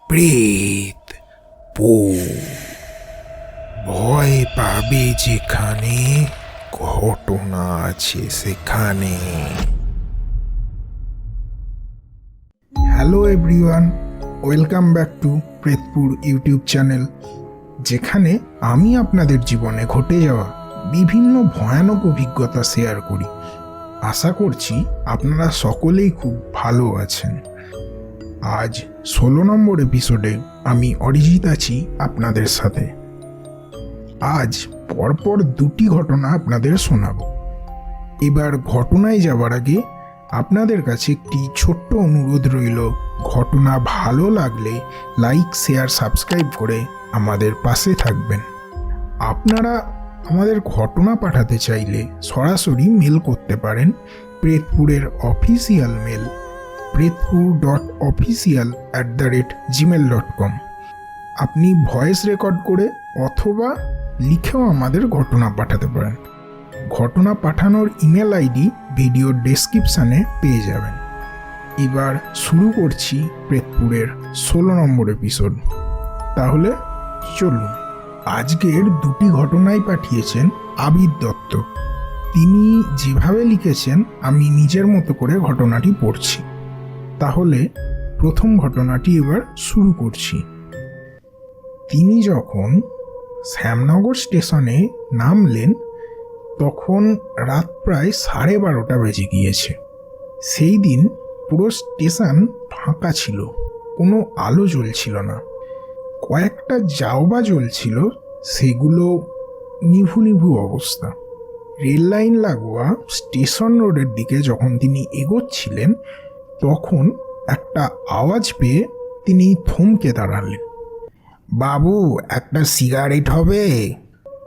প্রেত পো ভয় পাবে যেখানে ঘটনা আছে সেখানে। Hello everyone, welcome back to Pretpur YouTube channel, যেখানে আমি আপনাদের জীবনে ঘটে যাওয়া বিভিন্ন ভয়ানক অভিজ্ঞতা শেয়ার করি। আশা করছি আপনারা সকলেই খুব ভালো আছেন। আজ 16 নম্বর এপিসোডে আমি অরিজিৎ আছি আপনাদের সাথে। আজ পরপর দুটি ঘটনা আপনাদের শোনাব। এবার ঘটনায় যাওয়ার আগে আপনাদের কাছে একটি ছোট্ট অনুরোধ রইল, ঘটনা ভালো লাগলে লাইক, শেয়ার, সাবস্ক্রাইব করে আমাদের পাশে থাকবেন। আপনারা আমাদের ঘটনা পাঠাতে চাইলে সরাসরি মেল করতে পারেন প্রেতপুরের অফিসিয়াল মেল pretpur.official@gmail.com। আপনি ভয়েস রেকর্ড করে অথবা লিখেও আমাদের ঘটনা পাঠাতে পারেন। ঘটনা পাঠানোর ইমেল আইডি ভিডিওর ডেসক্রিপশানে পেয়ে যাবেন। এবার শুরু করছি প্রেতপুরের 16 নম্বর এপিসোড। তাহলে চলুন। আজকের দুটি ঘটনাই পাঠিয়েছেন আবির দত্ত। তিনি যেভাবে লিখেছেন আমি নিজের মতো করে ঘটনাটি পড়ছি। তাহলে প্রথম ঘটনাটি এবার শুরু করছি। তিনি যখন শ্যামনগর স্টেশনে নামলেন তখন রাত প্রায় 12:30 বেজে গিয়েছে। সেই দিন পুরো স্টেশন ফাঁকা ছিল, কোনো আলো জ্বলছিল না। কয়েকটা জাওবা জ্বলছিল, সেগুলো নিভু নিভু অবস্থা। রেল লাইন লাগোয়া স্টেশন রোডের দিকে যখন তিনি এগোচ্ছিলেন তখন একটা আওয়াজ পেয়ে তিনি থমকে দাঁড়ালেন। বাবু, একটা সিগারেট হবে?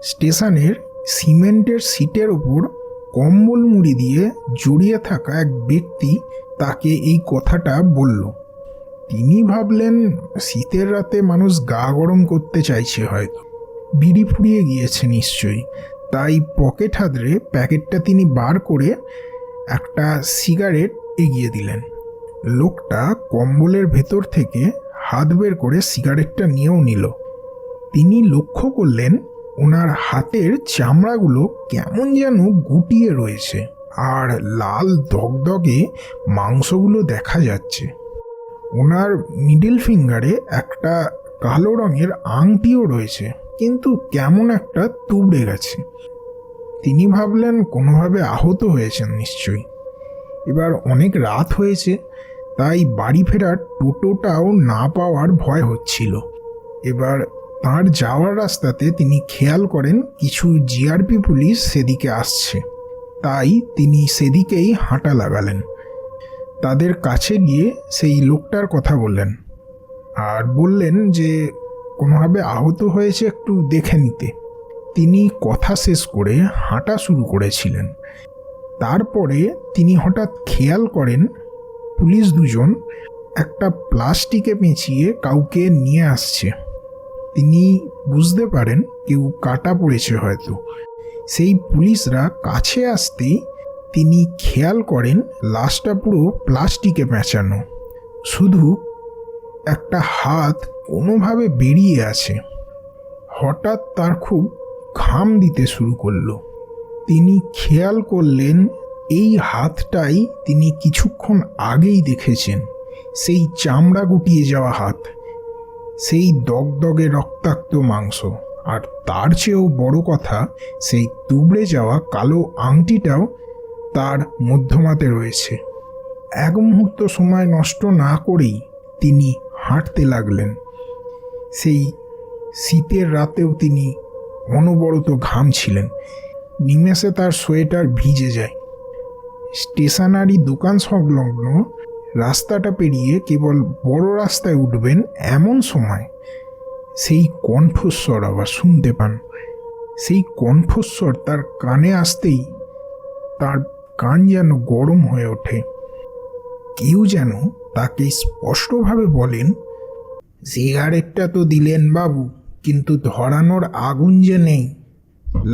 স্টেশনের সিমেন্টের সিটের ওপর কম্বল মুড়ি দিয়ে জড়িয়ে থাকা এক ব্যক্তি তাকে এই কথাটা বলল। তিনি ভাবলেন শীতের রাতে মানুষ গা গরম করতে চাইছে, হয়তো বিড়ি ফুরিয়ে গিয়েছে নিশ্চয়ই। তাই পকেট হাতড়ে প্যাকেটটা তিনি বার করে একটা সিগারেট এগিয়ে দিলেন। লোকটা কম্বলের ভেতর থেকে হাত বের করে সিগারেটটা নিয়েও নিল। তিনি লক্ষ্য করলেন ওনার হাতের চামড়াগুলো কেমন যেন গুটিয়ে রয়েছে, আর লাল দগদগে মাংসগুলো দেখা যাচ্ছে। ওনার মিডল ফিঙ্গারে একটা কালো রঙের আংটিও রয়েছে, কিন্তু কেমন একটা তুবড়ে গেছে। তিনি ভাবলেন কোনোভাবে আহত হয়েছেন নিশ্চয়ই। এবার অনেক রাত হয়েছে, তাই বাড়ি ফেরার টোটোটাও না পাওয়ার ভয় হচ্ছিল। এবার তার যাওয়ার রাস্তাতে তিনি খেয়াল করেন কিছু জিআরপি পুলিশ সেদিকে আসছে, তাই তিনি সেদিকেই হাঁটা লাগালেন। তাদের কাছে গিয়ে সেই লোকটার কথা বললেন আর বললেন যে কোনোভাবে আহত হয়েছে, একটু দেখে নিতে। তিনি কথা শেষ করে হাঁটা শুরু করেছিলেন। তারপরে তিনি হঠাৎ খেয়াল করেন পুলিশ দুজন একটা প্লাস্টিকে পেঁচিয়ে কাউকে নিয়ে আসছে। তিনি বুঝতে পারেন কেউ কাটা পড়েছে হয়তো। সেই পুলিশরা কাছে আসতেই তিনি খেয়াল করেন লাশটা পুরো প্লাস্টিকে পেঁচানো, শুধু একটা হাত কোনোভাবে বেরিয়ে আছে। হঠাৎ তার খুব ঘাম দিতে শুরু করলো। তিনি খেয়াল করলেন এই হাতটাই তিনি কিছুক্ষণ আগেই দেখেছেন, সেই চামড়া গুটিয়ে যাওয়া হাত, সেই দগদগে রক্তাক্ত মাংস, আর তার চেয়েও বড় কথা সেই তুবড়ে যাওয়া কালো আংটিটাও তার মধ্যমাতে রয়েছে। এক মুহূর্ত সময় নষ্ট না করেই তিনি হাঁটতে লাগলেন। সেই শীতের রাতেও তিনি অনবরত ঘামছিলেন। নিমেষে তার সোয়েটার ভিজে যায়। স্টেশনারি দোকান সংলগ্ন রাস্তাটা পেরিয়ে কেবল বড় রাস্তায় উঠবেন এমন সময় সেই কণ্ঠস্বর আবার শুনতে পান। সেই কণ্ঠস্বর তার কানে আসতেই তার কান যেন গরম হয়ে ওঠে। কেউ যেন তাকে স্পষ্টভাবে বলেন, সিগারেটটা তো দিলেন বাবু, কিন্তু ধরানোর আগুন যে নেই,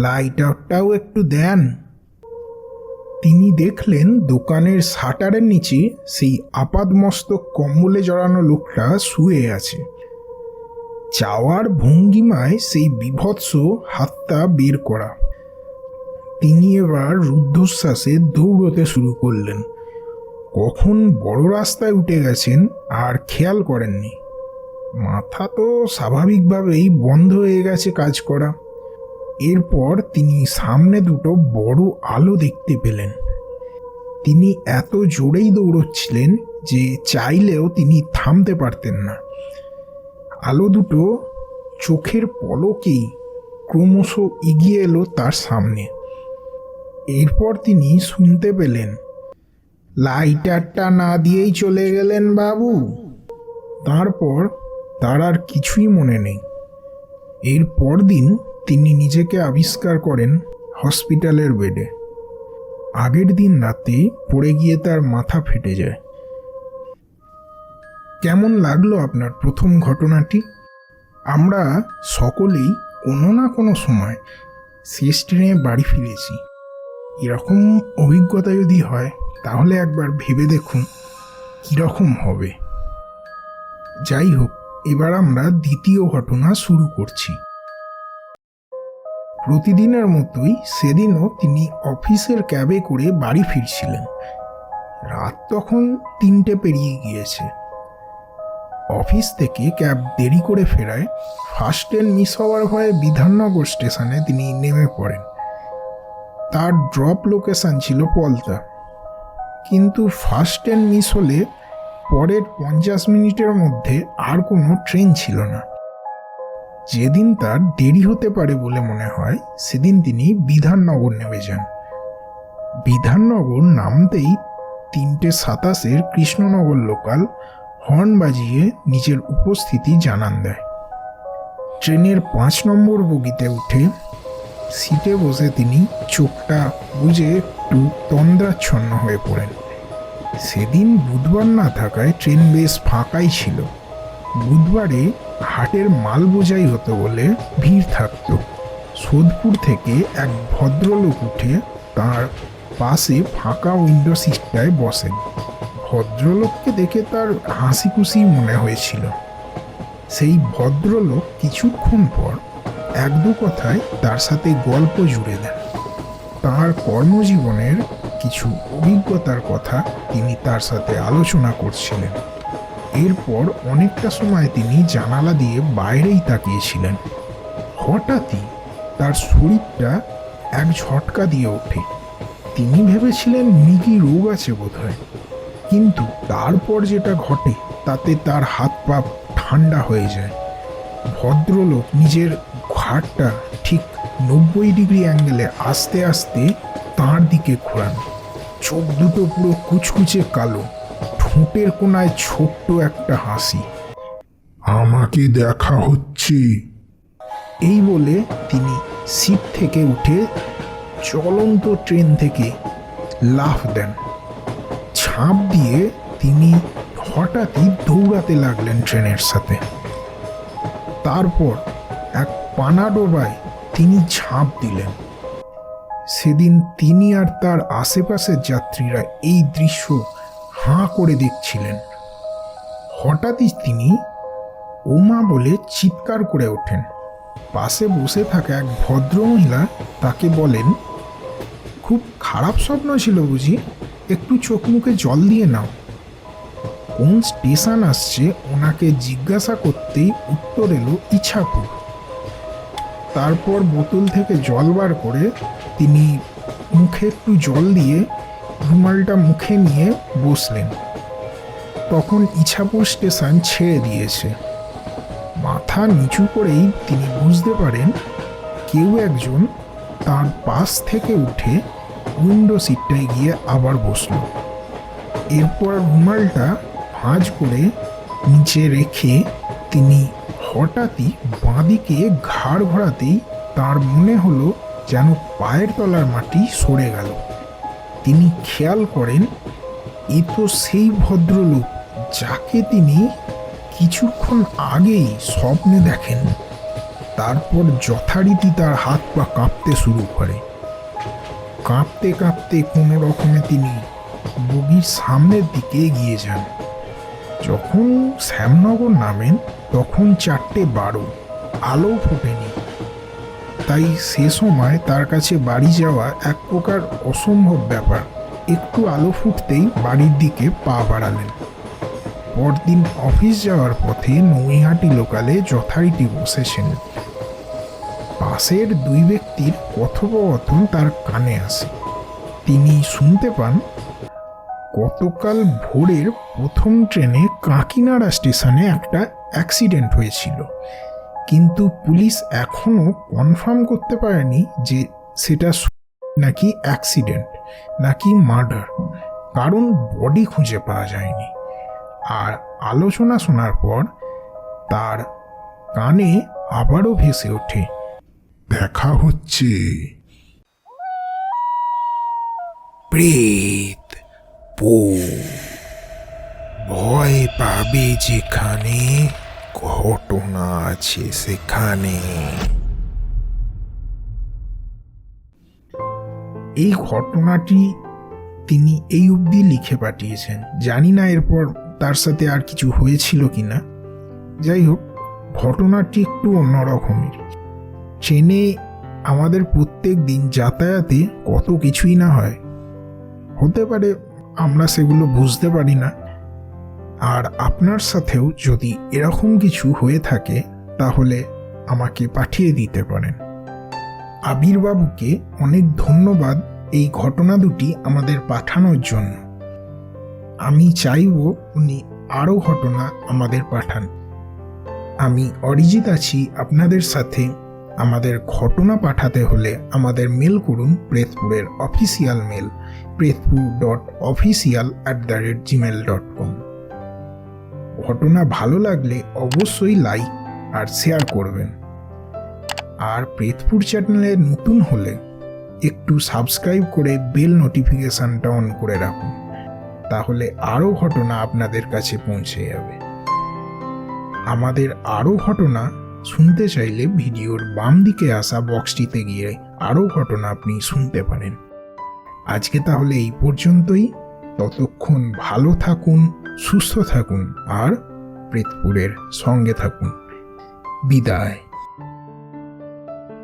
লাইটারটাও একটু দেন। তিনি দেখলেন দোকানের শাটারের নিচে সেই আপাদমস্তক কম্বলে জড়ানো লোকটা শুয়ে আছে। চাওয়ার ভঙ্গিমায় সেই বীভৎস হাতটা বের করা। তিনি এবার রুদ্ধশ্বাসে দৌড়তে শুরু করলেন। কখন বড় রাস্তায় উঠে গেছেন আর খেয়াল করেননি। মাথা তো স্বাভাবিকভাবেই বন্ধ হয়ে গেছে কাজ করা। এরপর তিনি সামনে দুটো বড় আলো দেখতে পেলেন। তিনি এত জোরেই দৌড়চ্ছিলেন যে চাইলেও তিনি থামতে পারতেন না। আলো দুটো চোখের পলকেই ক্রমশ এগিয়ে এলো তার সামনে। এরপর তিনি শুনতে পেলেন, লাইটারটা না দিয়েই চলে গেলেন বাবু। তারপর তার আর কিছুই মনে নেই। এর পরদিন তিনি নিজেকে আবিষ্কার করেন হসপিটালের বেডে। আগের দিন রাতে পড়ে গিয়ে তার মাথা ফেটে যায়। কেমন লাগলো আপনার প্রথম ঘটনাটি? আমরা সকলেই কোনো না কোনো সময় শেষ ট্রেনে বাড়ি ফিরেছি। এরকম অভিজ্ঞতা যদি হয় তাহলে একবার ভেবে দেখুন কীরকম হবে। যাই হোক, এবার আমরা দ্বিতীয় ঘটনা শুরু করছি। প্রতিদিনের মতোই সেদিনও তিনি অফিসের ক্যাবে করে বাড়ি ফিরছিলেন। রাত তখন 3টে পেরিয়ে গিয়েছে। অফিস থেকে ক্যাব দেরি করে ফেরায় ফার্স্ট ট্রেন মিস হওয়ার ভয়ে বিধাননগর স্টেশনে তিনি নেমে পড়েন। তার ড্রপ লোকেশন ছিল পলতা, কিন্তু ফার্স্ট ট্রেন মিস হলে পরের 50 মিনিটের মধ্যে আর কোনো ট্রেন ছিল না। যেদিন তার দেরি হতে পারে বলে মনে হয় সেদিন তিনি বিধাননগর নেমে যান। বিধাননগর নামতেই 3:27 কৃষ্ণনগর লোকাল হর্ন বাজিয়ে নিজের উপস্থিতি জানান দেয়। ট্রেনের 5 নম্বর বগিতে উঠে সিটে বসে তিনি চোখটা বুজে একটু তন্দ্রাচ্ছন্ন হয়ে পড়েন। সেদিন বুধবার না থাকায় ট্রেন বেশ ফাঁকাই ছিল। বুধবারে হাটের মাল বোঝাই হতো বলে ভিড় থাকত। সোদপুর থেকে এক ভদ্রলোক উঠে তার পাশে ফাঁকা উইন্ডো সিটটায় বসেন। ভদ্রলোককে দেখে তার হাসি খুশি মনে হয়েছিল। সেই ভদ্রলোক কিছুক্ষণ পর 1-2 কথায় তার সাথে গল্প জুড়ে দেন। তার কর্মজীবনের কিছু অভিজ্ঞতার কথা তিনি তার সাথে আলোচনা করছিলেন। এরপর অনেকটা সময় তিনি জানালা দিয়ে বাইরেই তাকিয়েছিলেন। হঠাৎই তার শরীরটা এক ঝটকা দিয়ে ওঠে। তিনি ভেবেছিলেন মৃগী রোগ আছে বোধহয়, কিন্তু তারপর যেটা ঘটে তাতে তার হাত পা ঠান্ডা হয়ে যায়। ভদ্রলোক নিজের ঘাড়টা ঠিক 90 ডিগ্রি অ্যাঙ্গেলে আস্তে আস্তে তাঁর দিকে ঘোরান। চোখ দুটো পুরো কুচকুচে কালো, ঠোঁটের কোনায় ছোট্ট একটা হাসি। আমাকে দেখা হচ্ছে, এই বলে তিনি সিট থেকে উঠে চলন্ত ট্রেন থেকে লাফ দেন। ঝাঁপ দিয়ে তিনি হঠাৎই দৌড়াতে লাগলেন ট্রেনের সাথে। তারপর এক পানা ডোবায় তিনি ঝাঁপ দিলেন। সেদিন তিনি আর তার আশেপাশের যাত্রীরা এই দৃশ্য হাঁ করে দেখছিলেন। হঠাৎই তিনি ওমা বলে চিৎকার করে ওঠেন। পাশে বসে থাকা এক ভদ্রমহিলা তাকে বলেন, খুব খারাপ স্বপ্ন ছিল বুঝি? একটু চোখ মুখে জল দিয়ে নাও। কোন স্টেশন আসছে ওনাকে জিজ্ঞাসা করতেই উত্তর এলো ইছাপুর। তারপর বোতল থেকে জল বার করে তিনি মুখে একটু জল দিয়ে রুমালটা মুখে নিয়ে বসলেন। তখন ইছাপুর স্টেশন ছেড়ে দিয়েছে। মাথা নিচু করেই তিনি বুঝতে পারেন কেউ একজন তার পাশ থেকে উঠে উইন্ডো সিটটায় গিয়ে আবার বসল। এরপর রুমালটা ভাঁজ করে নিচে রেখে তিনি হঠাৎই বাঁদিকে ঘাড় ঘোরাতেই তার মনে হলো যেন পায়ের তলার মাটি সরে গেল। তিনি খেয়াল করেন এ তো সেই ভদ্রলোক যাকে তিনি কিছুক্ষণ আগেই স্বপ্নে দেখেন। তারপর যথারীতি তার হাত পা কাঁপতে শুরু করে। কাঁপতে কাঁপতে কোনো রকমে তিনি বগির সামনের দিকে এগিয়ে যান। যখন শ্যামনগর নামেন তখন 4টে 12 আলো ফোটেনি। তাই সে সময় তার কাছে বাড়ি যাওয়া এক প্রকার অসম্ভব ব্যাপার। একটু আলো ফুটতেই বাড়ির দিকে পা বাড়ালেন। পরদিন অফিস যাওয়ার পথে নৈহাটি লোকালে যথারীতি বসেছেন। পাশের দুই ব্যক্তির কথোপকথন তার কানে আসে। তিনি শুনতে পান, গতকাল ভোরের প্রথম ট্রেনে কাঁকিনাড়া স্টেশনে একটা অ্যাক্সিডেন্ট হয়েছিল, কিন্তু পুলিশ এখনো কনফার্ম করতে পারেনি যে সেটা নাকি অ্যাক্সিডেন্ট নাকি মার্ডার, কারণ বডি খুঁজে পাওয়া যায়নি। আর আলোচনা শোনার পর তার কানে আবারও ভেসে ওঠে, দেখা হচ্ছে। প্রেত ভয় পাবে যেখানে ঘটনা আছে সেখানে। এই ঘটনাটি তিনি এই অবধি লিখে পাঠিয়েছেন। জানি না এরপর তার সাথে আর কিছু হয়েছিল কিনা। যাই হোক, ঘটনাটি একটু অন্যরকমের। ট্রেনে আমাদের প্রত্যেক দিন যাতায়াতে কত কিছুই না হয়, হতে পারে আমরা সেগুলো বুঝতে পারি না। আর আপনার সাথেও যদি এরকম কিছু হয়ে থাকে তাহলে আমাকে পাঠিয়ে দিতে পারেন। আবিরবাবুকে অনেক ধন্যবাদ এই ঘটনা দুটি আমাদের পাঠানোর জন্য। আমি চাইব উনি আরও ঘটনা আমাদের পাঠান। আমি অরিজিৎ আছি আপনাদের সাথে। আমাদের ঘটনা পাঠাতে হলে আমাদের মেল করুন প্রেতপুরের অফিসিয়াল মেল prethpur.official@gmail.com। ঘটনা ভালো লাগলে অবশ্যই লাইক আর শেয়ার করবেন। আর প্রেতপুর চ্যানেলে নতুন হলে একটু সাবস্ক্রাইব করে বেল নোটিফিকেশানটা অন করে রাখুন, তাহলে আরও ঘটনা আপনাদের কাছে পৌঁছে যাবে। আমাদের আরও ঘটনা শুনতে চাইলে ভিডিওর বাম দিকে আসা বক্সটিতে গিয়ে আরও ঘটনা আপনি শুনতে পারেন। আজকে তাহলে এই পর্যন্তই। ততক্ষণ ভালো থাকুন, সুস্থ থাকুন আর প্রেতপুরের সঙ্গে থাকুন। বিদায়।